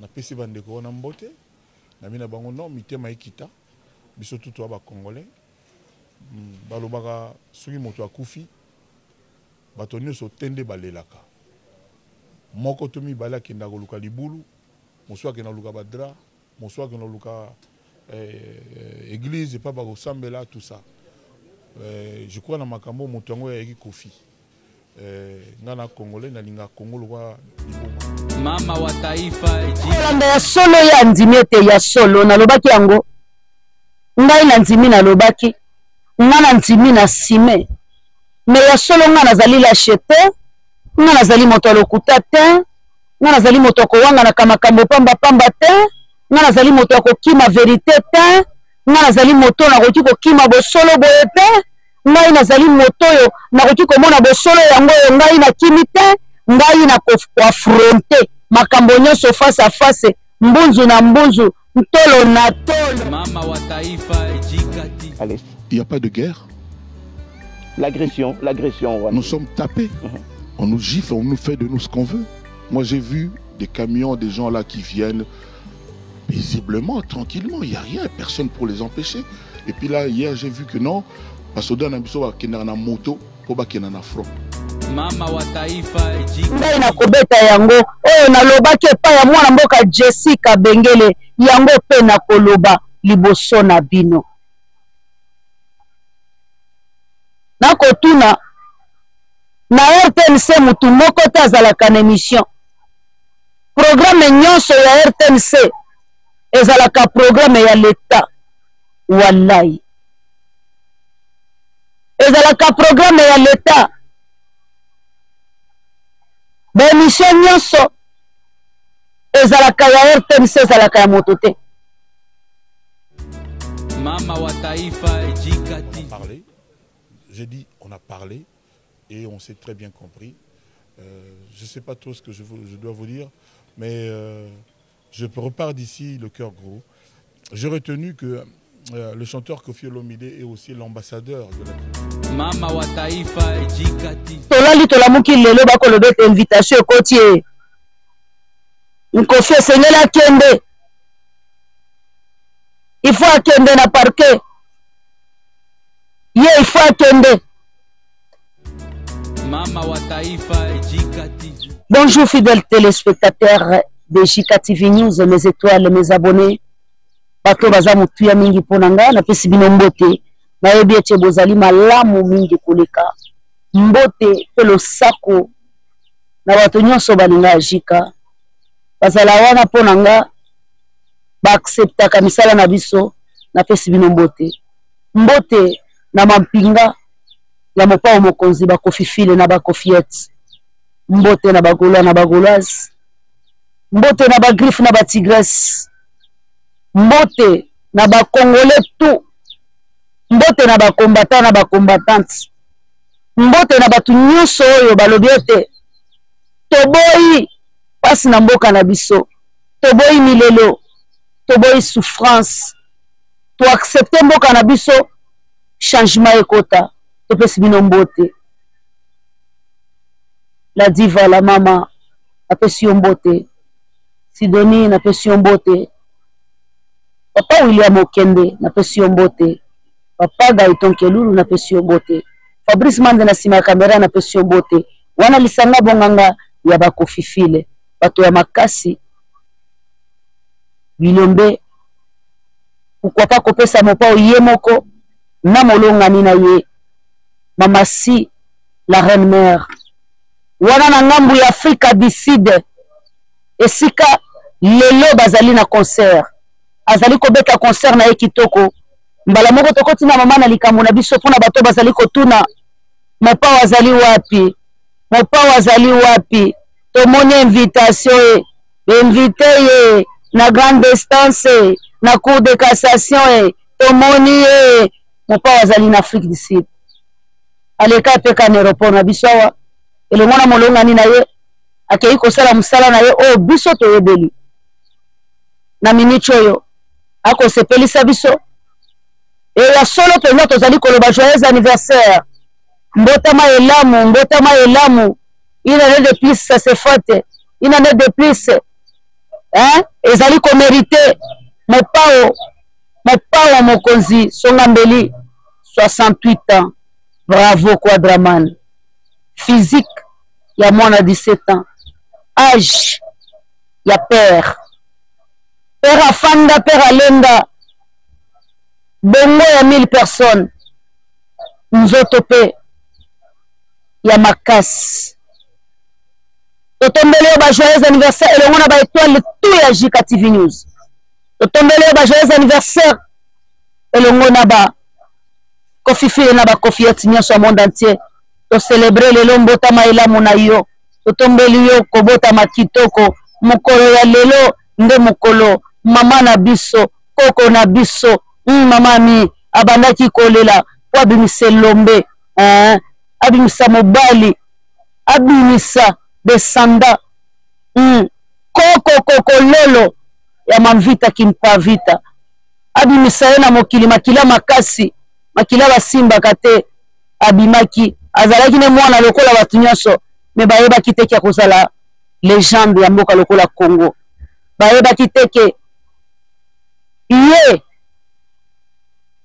na pesi bandeko na mbote na mina bango non mitema ekita biso tuto ba congolais balobaka soki moto akufi bato nyonso tende balelaka moko to mibale akenda koluka libulu mosusu akenda luka badra mosusu akenda luka église pas bakosambela tout ça je crois na makambo moto yango yaki kofi ngana congolais na linga Congo kwa mama wa taifa ejilanda ya solo ya ndimete ya solo na lobaki yango ngai na ndimi na lobaki ngana ndimi na sime me ya solo ngana zali la chete ngana zali moto lokuta te ngana zali moto ko wanga na kamakambo pamba pamba te ngana zali moto ko kima vérité te ngana zali moto na ko kima bo solo boye te ngai nazali moto yo nakoki komona bosolo yango yo ngai na kimite ngai na affronter makambo nyonso face à face mbunzu na mbunzu ntolo na tolo mama wa taifa ejikati. Allez, il n'y a pas de guerre. L'agression, ouais. Nous sommes tapés. On nous gifle, on nous fait de nous ce qu'on veut. Moi j'ai vu des camions, des gens là qui viennent paisiblement, tranquillement, il n'y a rien, personne pour les empêcher. Et puis là hier j'ai vu que non. Parce que dans biso bakenda na moto po bakenda na front. Mama wa taifa ejika. Ngai na kobeta yango oyo na lobaki pa ya mwana mboka Jessica Bengele yango pe na koloba liboso na bino. Na kotuna na RTNC mutu moko tazalaka na émission. Programme nyonso ya RTNC ezalaka programme ya l'État. Wallahi. Ezalaka programme ya l'État. Bémission nyonso ezalaka ya RTNC ezalaka ya moto te. Mama wa taifa ejikati. On a parlé. J'ai dit on a parlé et on s'est très bien compris. Je ne sais pas trop ce que je dois vous dire, mais je repars d'ici le cœur gros. J'ai retenu que le chanteur Koffi Olomide est aussi l'ambassadeur de la Mama wa taifa ejikati. Tolali tolamuki lelo bakolobeta invitation ekotie. Koffi sengela kende. Il faut akende na parquet. Il faut akende. Mama wa taifa ejikati. Bonjour fidèles téléspectateurs de JK TV News, mes étoiles, mes abonnés. Bato baza mutuya mingi ponanga na pesi bino mbote na yebi ete bozali malamu mingi koleka mbote pe losako na bato nyonso balinga jika bazala wana ponanga ba acceptaka misala na biso na pesi bino mbote na mampinga ya mopao mokonzi ba kofifile na ba kofiet mbote na bagola na bagolaz mbote na ba griffe na ba tigresse mbote na ba congolais tout mbote na ba combattant na ba combattante mbote na batu nyonso oyo balobi ete toboyi pasi na mboka na biso toboyi milelo toboyi souffrance to accepter mboka na biso changement ekota topesi bino mbote la diva la mama apesi yo mbote Sidonie na pesi yo mbote Papa William Okende na pesi yo mbote Papa Gaëton Kelulu na pesi yo mbote Fabrice Mande na sima kamera na pesi yo mbote wana lisanga bonganga ya bakofifile bato ya makasi bilombe pourquoi pas kopesa mopa ye moko na molongani na ye Mama Si la reine mère wana na ngambu ya Afrika du Sud esika lelo bazali na concert azali kobeta concert na ekitoko mbala moko tokoti na mama na likambo na biso pona bato bazali kotuna mopa wazali wapi tomoni invitation invité ye na grande distance na cour de cassation tomoni mopa wazali na Afrique du Sud aleka peka na aéroport na biso wa elongo na molongani na ye akei kosala musala na ye o biso toyebeli na minute oyo ako sepelisa biso e ya solo penza tozali koloba joyeux anniversaire mbotama elamu une année de plus ça se fête une année de plus hein? Ezali ko mérité Mopao Mokonzi Songambeli 68 ans. Bravo Quadraman. Physique, il y a moins de 17 ans. Âge, il y a père. Père Afanda, père Alenda. Bongo, il y a 1000 personnes. Nous autres, il y a Makas. Totombele ba joyeux anniversaire. Et le monde a étoile tout ya JK TV News. Totombele ba joyeux anniversaire. Et le monde a Kofi na ba Kofi etinyo sur monde entier. To célébrer le lombota maila munayo. Totombeli yo kobota makitoko. Mukolo ya lelo nde mukolo. Mama na biso, koko na biso. Mama mi abandaki kolela. Wabimisa lombe. Abimisa mobali. Abimisa desanda. Koko lolo. Ya mamvita kimpa vita. Abimisa yena mokili makila makasi. Makila basimba kate. Abimaki. Azalaki ne mwana lokola batu nyonso. Me bayebaki teke kozala légende ya mboka lokola Congo. Bayebaki teke ye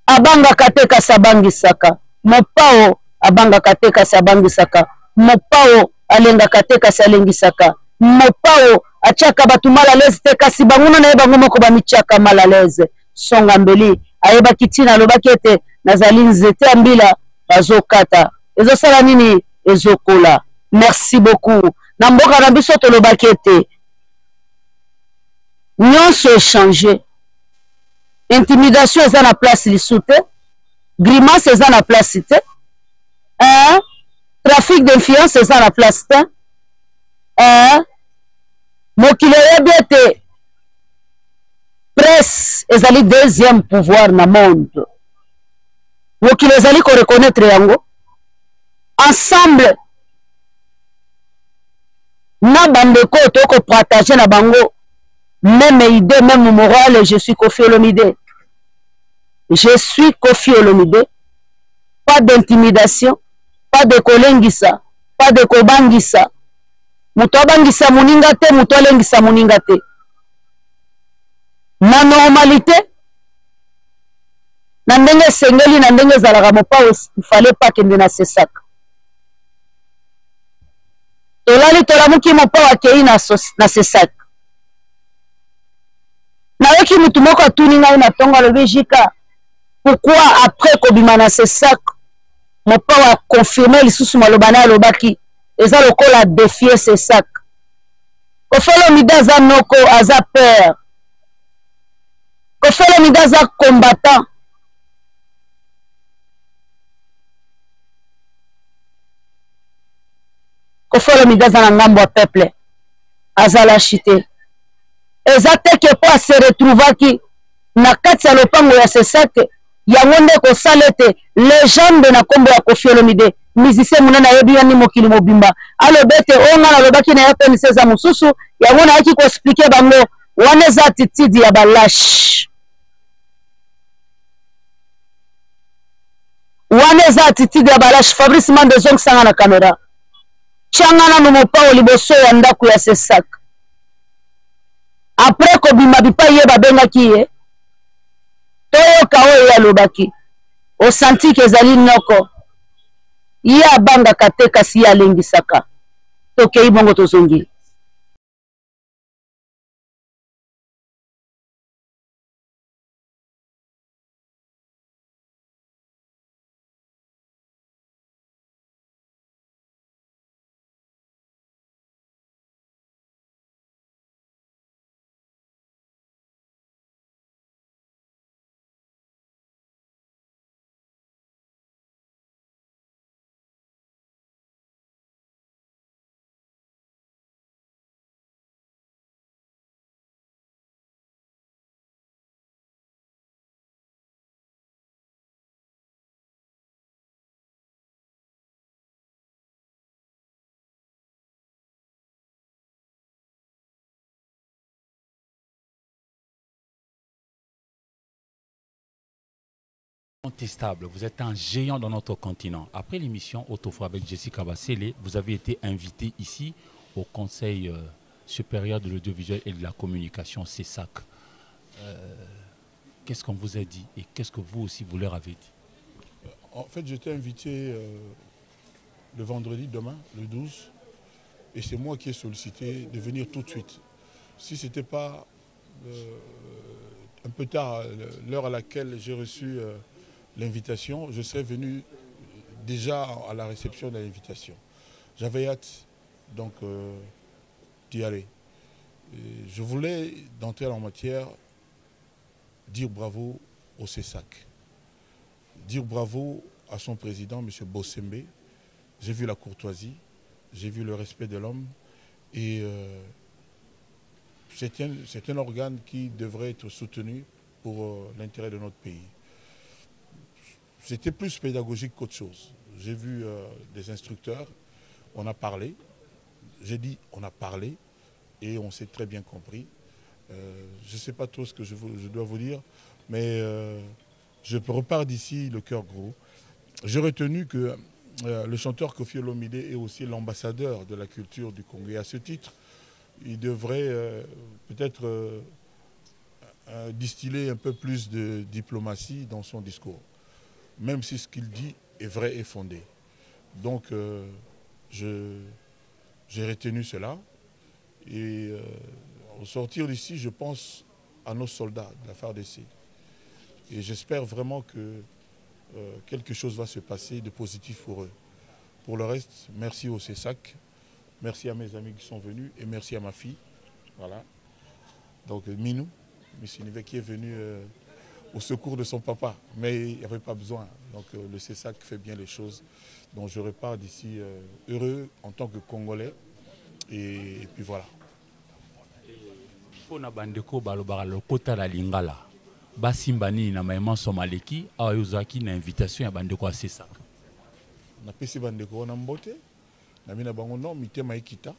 abanga kateka sabangisaka. Mopao abanga kateka sabangisaka. Mopao alenga kateka salengisaka. Mopao achaka batu malaleze te kasi banguna na yebango moko bamichaka malaleze. Songambeli ayebaki tina lobaki ete nazali nzete ambila bazokata. Ezo sala nini ezokola. Merci beaucoup. Namboka na biso tolobaki ete nyonso échangé. Intimidation eza na place lisute. Grimace eza na place te. Trafic d'influence eza na place te. Mokili yebi ete presse ezali deuxième pouvoir na monde. Mokili ezali ko reconnaître yango. Ensemble na bandeko toko partager na bango même idée, même morale. Je suis Kofi Olomide. Je suis Kofi Olomide. Pas d'intimidation, pas de kolengisa, pas de kobangisa. Muto bangisa muninga te, muto lengisa muninga te. Na normalité, na ndenge sengeli na ndenge zalaka mopa il fallait pas kende na sesak. Tolali tolamuki mopa wakei na sesak. Na yoki mutu moko atuni ngai na tonga lobi jika. Pourquoi après kobima na sesak mopa wa confirmer lisusu malobana lobaki eza lokola défier sesak. Kofi Olomide aza noko aza père. Kofi Olomide aza combattant. Kofi Olomide aza na ngambo ya peuple. Aza lâchité. Eza teke po se retrouvaki na kati ya lopango ya sesak yango nde kosala ete légende na kombo ya Kofi Olomide musicien munene ayebi yani mokili mobimba alobi ete onga nalobaki na ye mpe mise eza mosusu yango nayaki koexplike bango wana eza attitude ya balashe. Wana eza attitude ya balashe. Fabrice Mande ezongisanga na kamera tianga nano mopao liboso ya ndako ya sesak. Après kobima bipai ye babengaki ye toyoka oyo alobaki osanti ke ezali noko ye abangaka te kasi ye alengisaka. Tokei bongo tozongi. Incontestable, vous êtes un géant dans notre continent. Après l'émission Autofo avec Jessica Bassele, vous avez été invité ici au Conseil supérieur de l'audiovisuel et de la communication, CESAC. Qu'est-ce qu'on vous a dit et qu'est-ce que vous aussi vous leur avez dit? En fait, j'étais invité le vendredi, demain, le 12, et c'est moi qui ai sollicité de venir tout de suite. Si ce n'était pas un peu tard, l'heure à laquelle j'ai reçu l'invitation, je serais venu déjà à la réception de l'invitation. J'avais hâte donc d'y aller. Et je voulais, d'entrer en matière, dire bravo au CESAC. Dire bravo à son président, M. Bossembe. J'ai vu la courtoisie, j'ai vu le respect de l'homme et c'est un organe qui devrait être soutenu pour l'intérêt de notre pays. C'était plus pédagogique qu'autre chose. J'ai vu des instructeurs, on a parlé, j'ai dit on a parlé et on s'est très bien compris. Je ne sais pas trop ce que je dois vous dire, mais je repars d'ici le cœur gros. J'ai retenu que le chanteur Koffi Olomide est aussi l'ambassadeur de la culture du Congo. Et à ce titre, il devrait peut-être distiller un peu plus de diplomatie dans son discours, même si ce qu'il dit est vrai et fondé. Donc, j'ai retenu cela. Et au sortir d'ici, je pense à nos soldats de la FARDC. Et j'espère vraiment que quelque chose va se passer de positif pour eux. Pour le reste, merci au CESAC, merci à mes amis qui sont venus et merci à ma fille. Voilà. Donc Minou, Miss Unive qui est venu au secours de son papa, mais il n'y avait pas besoin. Donc le CESAC fait bien les choses. Donc je repars d'ici heureux en tant que Congolais. Et puis voilà. Pour na bandeko balobara lokota la lingala. Basimbani na maman somaleki ayozaki na invitation ya bandeko à CESAC. Na pesi bandeko na mbote na mina bango non mitema ekita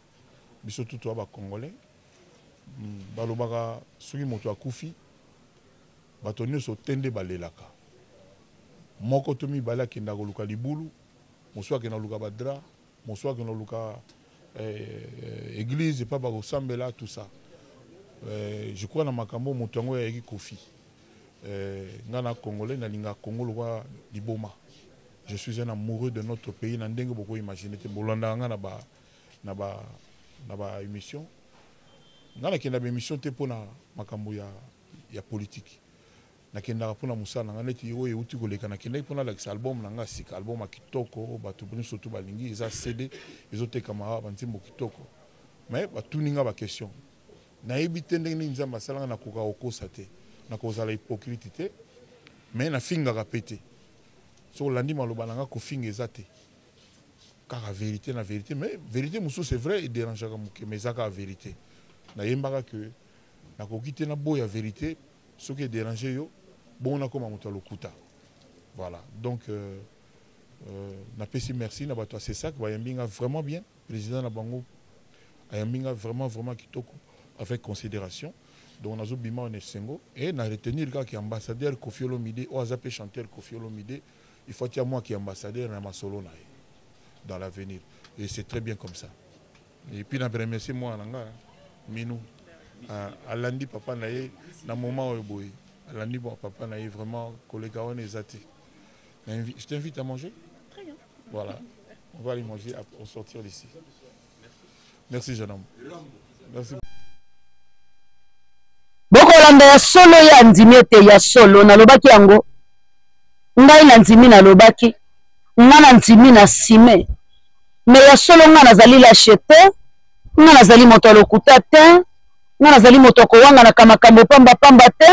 biso tutu ba Congolais balobaka soki moto akufi bato nyonso tende balelaka moko to mibale akenda koluka libulu mosusu akenda luka badra mosusu akenda luka église pas bakosambela tout ça. Je crois na makambo moto yango yaki kofi ngana Congolais na linga Congo loba liboma. Je suis un amoureux de notre pays. Je n'ai pas imaginé que je na émission. Je n'ai pas émission pour la politique. Je n'ai pas pour Moussa. Je n'ai pas pour l'album. Album kitoko, surtout balingi, ils ont cédé, ils ont été camarades, kitoko. Mais tout n'est pas question. Je n'ai pas hypocrite, mais je n'ai pas répété. So landi malobananga ko finga ezate car vérité na vérité mais vérité musu c'est vrai il dérange ka mais ça ka vérité na yembaka que na ko kité na boya vérité ce qui dérange yo bon na koma mutu lokuta voilà donc na pesi merci na bato c'est ça que bayembinga vraiment bien président na bango ayembinga vraiment kitoko avec considération donc on a zobima on est singo et na retenir ka qui ambassadeur Koffi Olomide ou azapé chanteur Koffi Olomide. Il faut qu'il y ait moi qui est ambassadeur dans l'avenir. Et c'est très bien comme ça. Et puis, je remercie moi, Minou. À lundi, papa naïe, dans le moment où il est. À lundi, papa naïe, vraiment, collègue on est zati. Je t'invite à manger. Très bien. Voilà. On va aller manger au sortir d'ici. Merci, jeune homme. Merci. Bokolanda ya solo ya ndimete ya solo na lobaki yango. Ngai na ndimi na lobaki nga na ndimi na sime me ya solo nga nazali lâche te nga nazali moto lokuta te nga nazali moto kowanga na kamakambo pamba te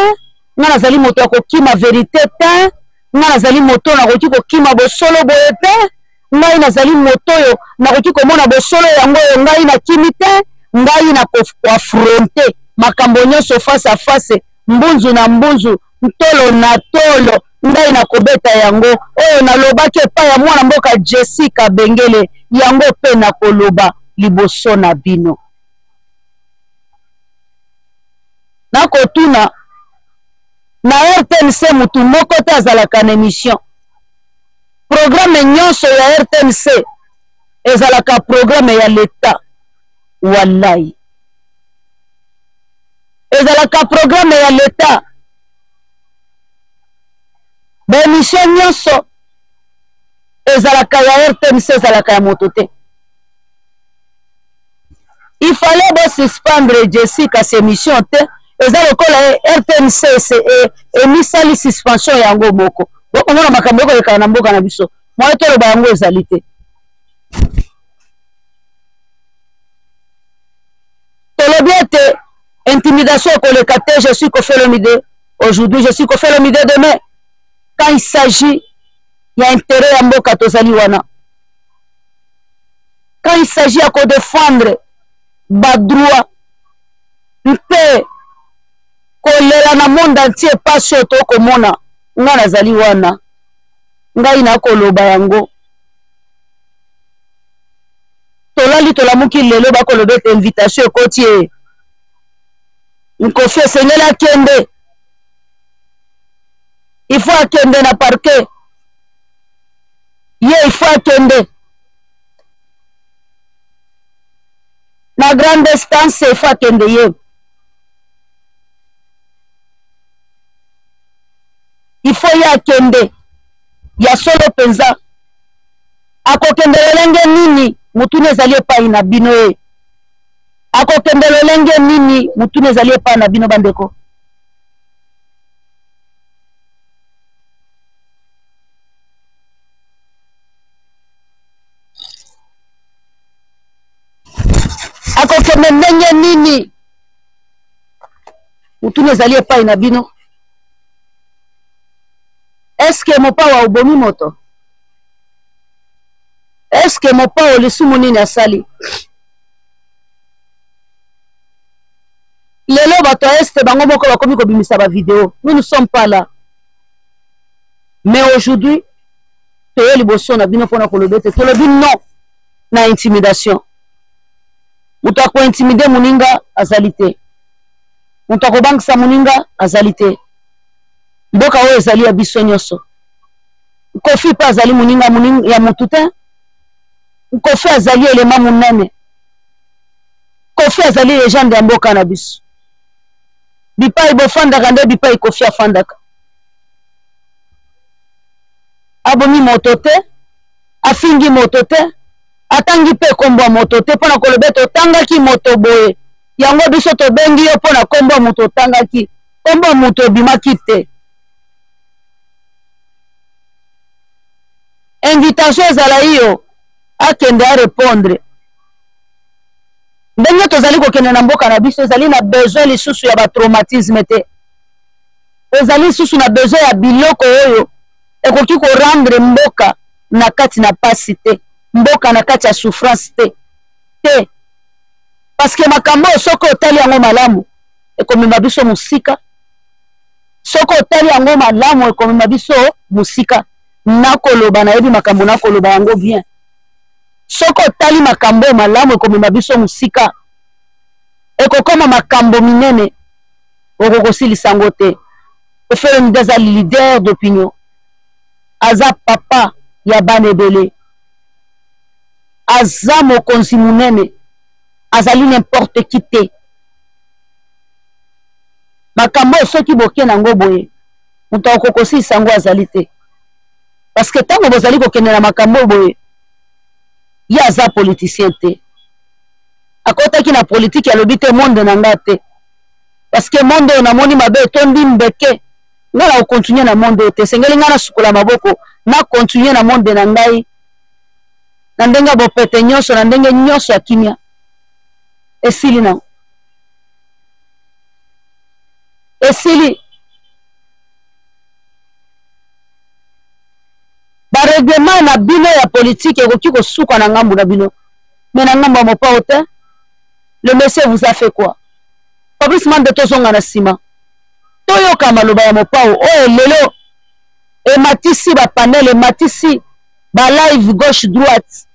nga nazali moto akokima vérité te nga nazali moto nakoki kokima bosolo boye te ngai nazali moto oyo nakoki komona bosolo yango oyo ngai nakimi te ngai na koafronte makambo nyonso face à face mbunzu na mbunzu ntolo na tolo ngai na kobeta yango oyo nalobaki epai ya mwana mboka Jessica Bengele yango pe na koloba liboso na bino nakotuna na RTNC mutu moko te azalaka na émission programme nyonso ya RTNC ezalaka programme ya leta wallahi ezalaka programme ya l'État bémission nyonso ezalaka ya RTNC ezalaka ya moto te. Il fallait bo suspendre Jessica ces émissions te eza lokola RTNC emisali suspension yango moko bokomona makambo ekolekana na mboka na biso mwa toloba yango ezali te. Tolobi ete intimidation ekoleka te, je suis Koffi Olomide aujourd'hui, je suis Koffi Olomide demain. Quand il s'agit il y a intérêt ya mboka tozali wana. Quand il s'agit ya kodefendre badroit mpe kolela na monde entier pasi oyo tokomona nga nazali wana ngai nakoloba yango. Tolali tolamuki lelo bakoloba ete invitation ekoti ye Koffi esengeli akende, il faut akende na parquet ye, il faut akende na grande instance, il faut akende ye. Il faut ye akende ya solo penza akokende lolenge nini mutune ezali epai na bino ye, akokende lolenge nini mutune ezali epai na bino bandeko. Akokende ndenge nini mutune ezali epai na bino. Est-ce que mopawa obomi moto? Est-ce que mopawa lisumu nini asali? Lelo bato este bango moko bakomi kobimisa ba vidéo. Nous ne sommes pas là. Mais aujourd'hui, toye liboso na bino pona kolobete. Tolobi non na intimidation. Mutu ako intimide muninga azali te. Mutu ako bangisa muninga azali te. Mboka oyo ezali ya biso nyonso. Koffi pa azali muninga ya mutu te. Koffi azali elema munene. Koffi azali légende ya mboka na biso. Bipai bofandaka nde bipai Koffi afandaka. Abomi moto te, afingi moto te, atangi pe kombo ya moto te pona kolobe totangaki moto boye. Yango biso tobengi yo pona kombo ya moto tangaki. Kombo ya moto bimaki te. Invitation ezala iyo akende a répondre. Ndenge tozali kokende na mboka na biso ezali na besoin lisusu ya ba traumatisme te. Ezali lisusu na besoin ya biloko oyo ekoki ko rendre mboka na kati na pasi te. Mboka na kati ya souffrance te. Te. Parce que makambo soko otali yango malamu ekomema biso musika. Soko otali yango malamu ekomema biso musika. Nakoloba na yebi makambo nakoloba yango bien. Soko tali makambo malamu ekomema biso musika. Ekokoma makambo minene okokosilisa yango te. Koffi Olomide aza leader d'opinion. Aza papa ya bana ebele. Aza mokonzi munene. Azali n'importe qui te. Makambo soki boke nango boye. Mutu okokosilisa yango azali te. Parce que tant que vous allez kokende makambo boye ya aza politicien te. Akota ki na politique ya lobite monde na ngate. Parce que monde na moni mabe tondi mbeke. Ngala continuer na monde te. Sengeli ngana sukula maboko na continuer na monde na ngai. Na ndenga bo pete nyonso na ndenge nyonso ya kimia. Esili na. Esili. Ba règlement na bino ya politique ekoki kosuka na ngambu na bino. Mais na ngambu mopa ote. Le monsieur vous a fait quoi? Fabrice Mande tozonga na sima. Toyoka maloba ya mopa o lelo. E matisi ba panel, e matisi ba live gauche droite.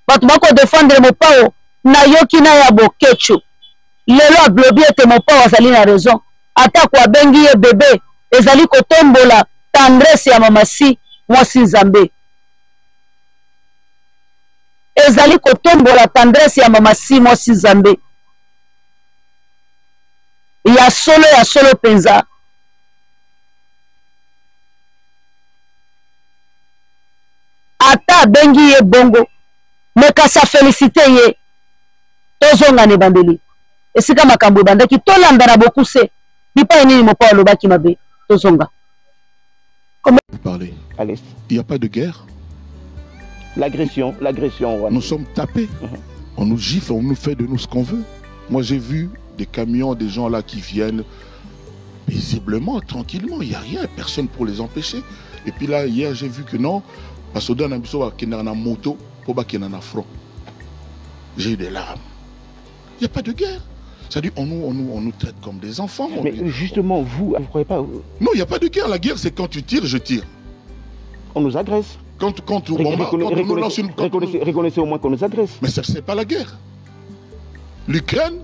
Batu bako défendre mopa o na yoki na ya bokecho. Lelo aglobi ete mopa o azali na raison. Ata kwa bengi ye bébé ezali kotombola tendresse ya mamasi. Mwasi Nzambe ezali kotombola tendresse ya mamasi mwasi Nzambe. ya solo penza. Ata bengi ye bongo mekasa félicité ye tozonga ne bandeli esika makambo bandaki tolanda na bokuse bipa nini mopa alobaki mabe tozonga. Vous parlez. Allez. Il n'y a pas de guerre. L'agression, Rwanda. Nous sommes tapés. On nous gifle, on nous fait de nous ce qu'on veut. Moi, j'ai vu des camions, des gens là qui viennent paisiblement, tranquillement. Il n'y a rien, personne pour les empêcher. Et puis là, hier, j'ai vu que non, parce que dans la moto, pour qu'il y ait un front. J'ai eu des larmes. Il n'y a pas de guerre. C'est-à-dire, on nous traite comme des enfants. Mais justement, vous ne croyez pas... Non, il n'y a pas de guerre. La guerre, c'est quand tu tires, je tire. On nous agresse. Reconnaissez au moins qu'on nous agresse. Mais ce n'est pas la guerre. L'Ukraine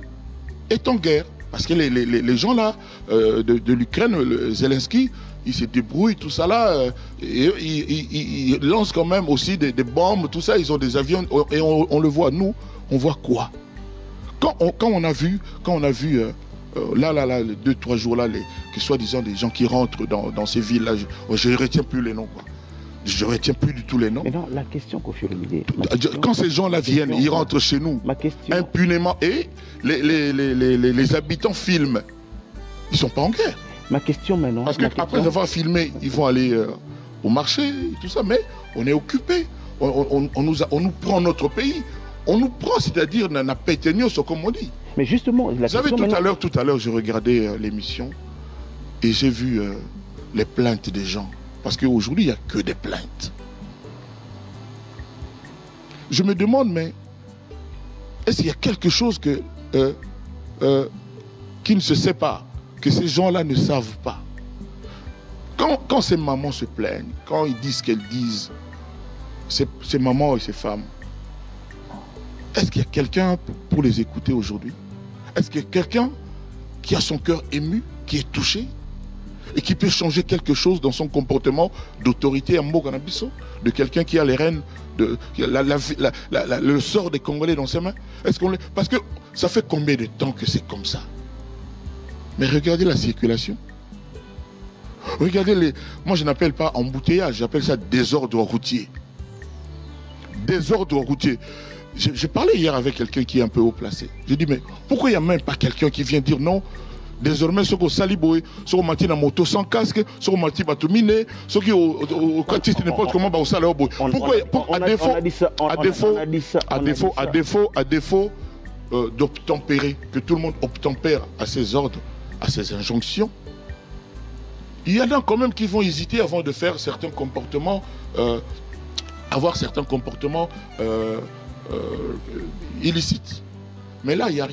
est en guerre. Parce que les gens là, de l'Ukraine, Zelensky, ils se débrouillent, tout ça là. Ils lancent quand même aussi des bombes, tout ça. Ils ont des avions. Et on le voit. Nous, on voit quoi? Quand on a vu là, les 2-3 jours là, que soi-disant des gens qui rentrent dans ces villes là, je ne retiens plus les noms, quoi. Je ne retiens plus du tout les noms. Mais non, la question, Kofi Olomide. Quand ces gens-là viennent, ils rentrent chez nous impunément et les habitants filment. Ils ne sont pas en guerre. Ma question maintenant. Parce qu'après avoir filmé, ils vont aller au marché, tout ça, mais on est occupé. On nous prend notre pays. On nous prend, c'est-à-dire, n'a pétégno, comme on dit. Mais justement, vous savez, tout à l'heure, je regardais l'émission et j'ai vu les plaintes des gens. Parce qu'aujourd'hui, il n'y a que des plaintes. Je me demande, mais est-ce qu'il y a quelque chose qui ne se sait pas, que ces gens-là ne savent pas? Quand ces mamans se plaignent, quand ils disent ce qu'elles disent, ces mamans et ces femmes, est-ce qu'il y a quelqu'un pour les écouter aujourd'hui? Est-ce qu'il y a quelqu'un qui a son cœur ému, qui est touché et qui peut changer quelque chose dans son comportement d'autorité à Mboganabiso, de quelqu'un qui a les rênes, le sort des Congolais dans ses mains? Parce que ça fait combien de temps que c'est comme ça? Mais regardez la circulation. Regardez moi je n'appelle pas embouteillage, j'appelle ça désordre routier. Désordre routier. J'ai parlé hier avec quelqu'un qui est un peu haut placé. J'ai dit, mais pourquoi il n'y a même pas quelqu'un qui vient dire non? Désormais, ceux qui ont saliboé, ceux qui ont menti dans moto sans casque, ceux qui ont menti dans miné, ceux qui ont n'importe comment, au salaire. Pourquoi, à défaut d'obtempérer, que tout le monde obtempère à ses ordres, à ses injonctions, il y en a quand même qui vont hésiter avant de faire certains comportements, avoir certains comportements illicites. Mais là, il y a